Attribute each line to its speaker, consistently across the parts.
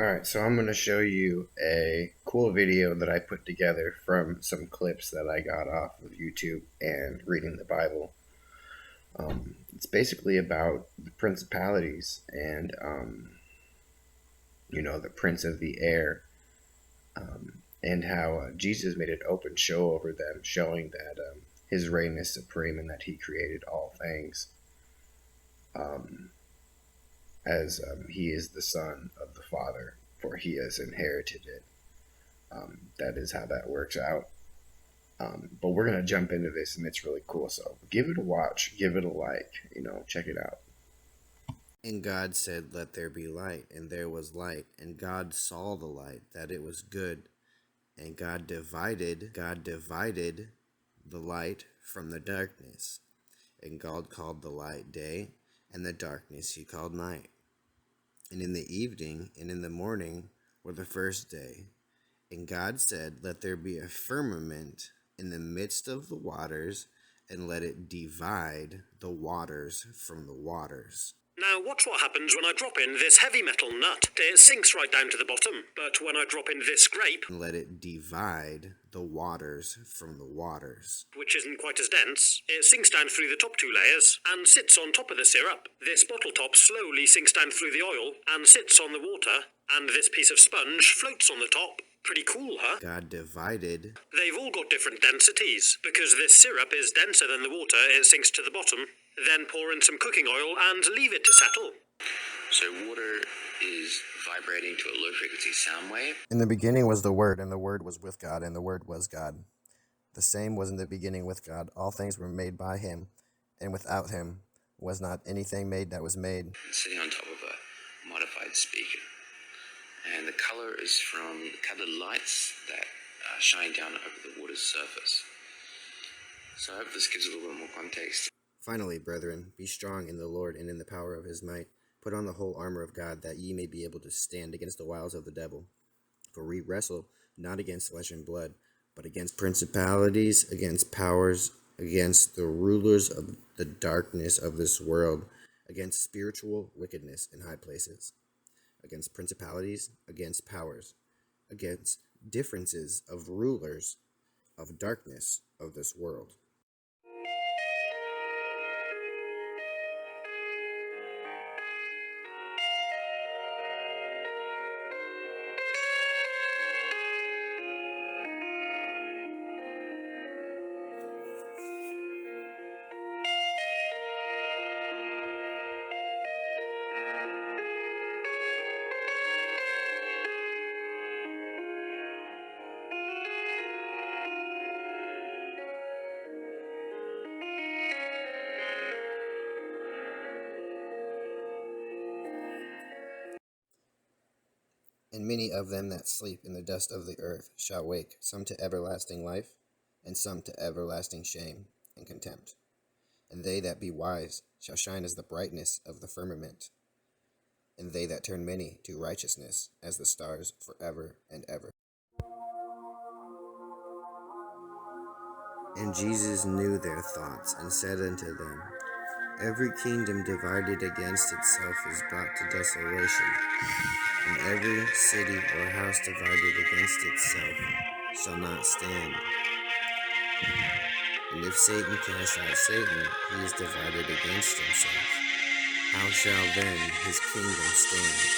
Speaker 1: Alright, so I'm going to show you a cool video that I put together from some clips that I got off of YouTube and reading the Bible. It's basically about the principalities and, the prince of the air, and how Jesus made an open show over them, showing that his reign is supreme and that he created all things. As he is the son of the Father, for he has inherited it. That is how that works out. But we're going to jump into this, and it's really cool. So give it a watch, give it a like, check it out.
Speaker 2: And God said, "Let there be light," and there was light. And God saw the light, that it was good. And God divided the light from the darkness. And God called the light day, and the darkness he called night. And in the evening and in the morning were the first day. And God said, "Let there be a firmament in the midst of the waters, and let it divide the waters from the waters."
Speaker 3: Now watch what happens when I drop in this heavy metal nut. It sinks right down to the bottom, but when I drop in this grape,
Speaker 2: And let it divide the waters from the waters.
Speaker 3: which isn't quite as dense, it sinks down through the top two layers and sits on top of the syrup. This bottle top slowly sinks down through the oil and sits on the water, and this piece of sponge floats on the top. Pretty cool, huh?
Speaker 2: God divided.
Speaker 3: They've all got different densities. Because this syrup is denser than the water, it sinks to the bottom. Then pour in some cooking oil and leave it to settle.
Speaker 4: So water is vibrating to a low frequency sound wave.
Speaker 2: In the beginning was the Word, and the Word was with God, and the Word was God. The same was in the beginning with God. All things were made by him, and without him was not anything made that was made.
Speaker 4: Sitting on top of a modified speaker. And the color is from the colored lights that shine down over the water's surface. So I hope this gives a little bit more context.
Speaker 2: Finally, brethren, be strong in the Lord and in the power of his might. Put on the whole armor of God, that ye may be able to stand against the wiles of the devil. For we wrestle not against flesh and blood, but against principalities, against powers, against the rulers of the darkness of this world, against spiritual wickedness in high places, against principalities, against powers, against differences of rulers of darkness of this world. And many of them that sleep in the dust of the earth shall wake, some to everlasting life, and some to everlasting shame and contempt. And they that be wise shall shine as the brightness of the firmament, and they that turn many to righteousness as the stars forever and ever. And Jesus knew their thoughts, and said unto them, Every kingdom divided against itself is brought to desolation, and every city or house divided against itself shall not stand. And if Satan cast out Satan, he is divided against himself. How shall then his kingdom stand?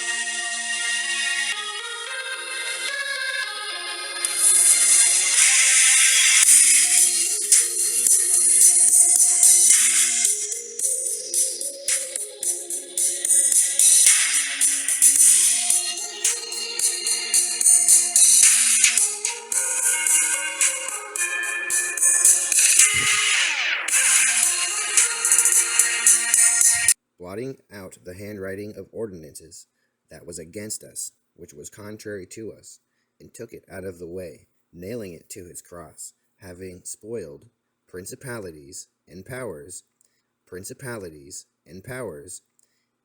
Speaker 2: Blotting out the handwriting of ordinances that was against us, which was contrary to us, and took it out of the way, nailing it to his cross, having spoiled principalities and powers,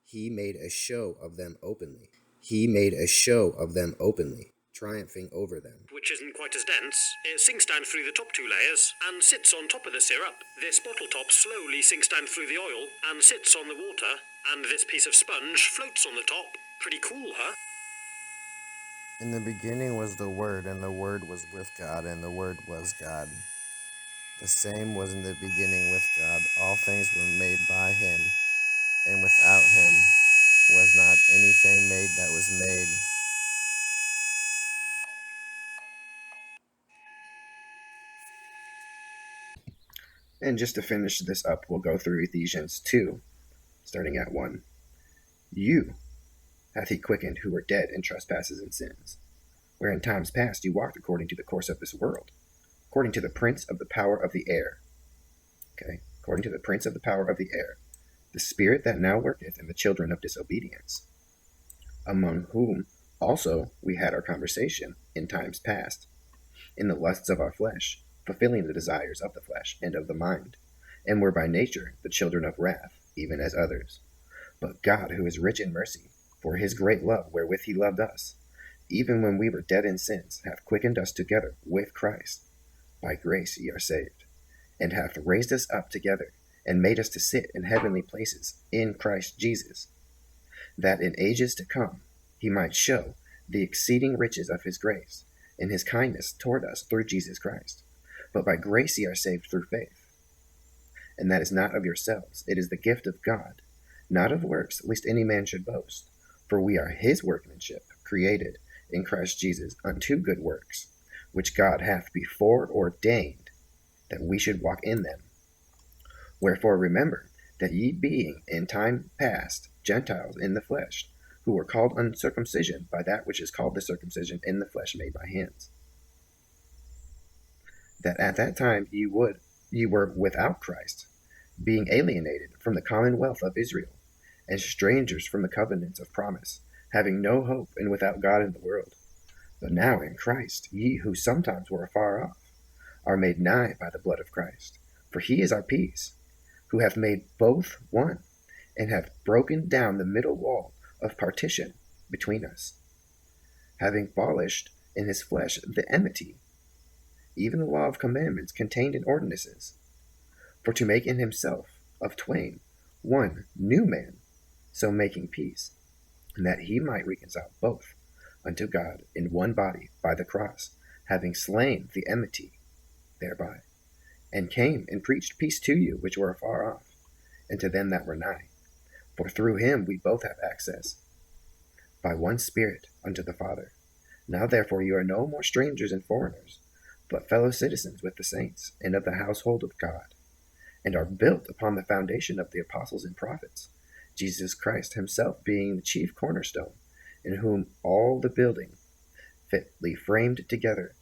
Speaker 2: he made a show of them openly. Triumphing over them.
Speaker 3: Which isn't quite as dense. It sinks down through the top two layers and sits on top of the syrup. This bottle top slowly sinks down through the oil and sits on the water, and this piece of sponge floats on the top. Pretty cool, huh?
Speaker 2: In the beginning was the Word, and the Word was with God, and the Word was God. The same was in the beginning with God. All things were made by him, and without him was not anything made that was made.
Speaker 1: And just to finish this up, we'll go through Ephesians 2, starting at 1. You hath he quickened who were dead in trespasses and sins, where in times past you walked according to the course of this world, according to the prince of the power of the air. Okay, according to the prince of the power of the air, the spirit that now worketh in the children of disobedience, among whom also we had our conversation in times past, in the lusts of our flesh, fulfilling the desires of the flesh and of the mind, and were by nature the children of wrath, even as others. But God, who is rich in mercy, for his great love wherewith he loved us, even when we were dead in sins, hath quickened us together with Christ. By grace ye are saved, and hath raised us up together, and made us to sit in heavenly places in Christ Jesus, that in ages to come he might show the exceeding riches of his grace, in his kindness toward us through Jesus Christ. But by grace ye are saved through faith. And that is not of yourselves, it is the gift of God, not of works, lest any man should boast. For we are his workmanship, created in Christ Jesus unto good works, which God hath before ordained that we should walk in them. Wherefore remember that ye being in time past Gentiles in the flesh, who were called uncircumcision by that which is called the circumcision in the flesh made by hands, that at that time ye were without Christ, being alienated from the commonwealth of Israel, and strangers from the covenants of promise, having no hope and without God in the world. But now in Christ ye who sometimes were afar off are made nigh by the blood of Christ. For he is our peace, who hath made both one, and hath broken down the middle wall of partition between us, having abolished in his flesh the enmity, even the law of commandments contained in ordinances, for to make in himself of twain one new man, so making peace, and that he might reconcile both unto God in one body by the cross, having slain the enmity thereby, and came and preached peace to you which were afar off, and to them that were nigh. For through him we both have access by one Spirit unto the Father. Now therefore you are no more strangers and foreigners, but fellow citizens with the saints, and of the household of God, and are built upon the foundation of the apostles and prophets, Jesus Christ himself being the chief cornerstone, in whom all the building, fitly framed together,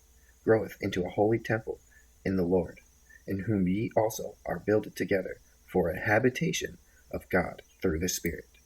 Speaker 1: groweth into a holy temple in the Lord, in whom ye also are builded together for a habitation of God through the Spirit.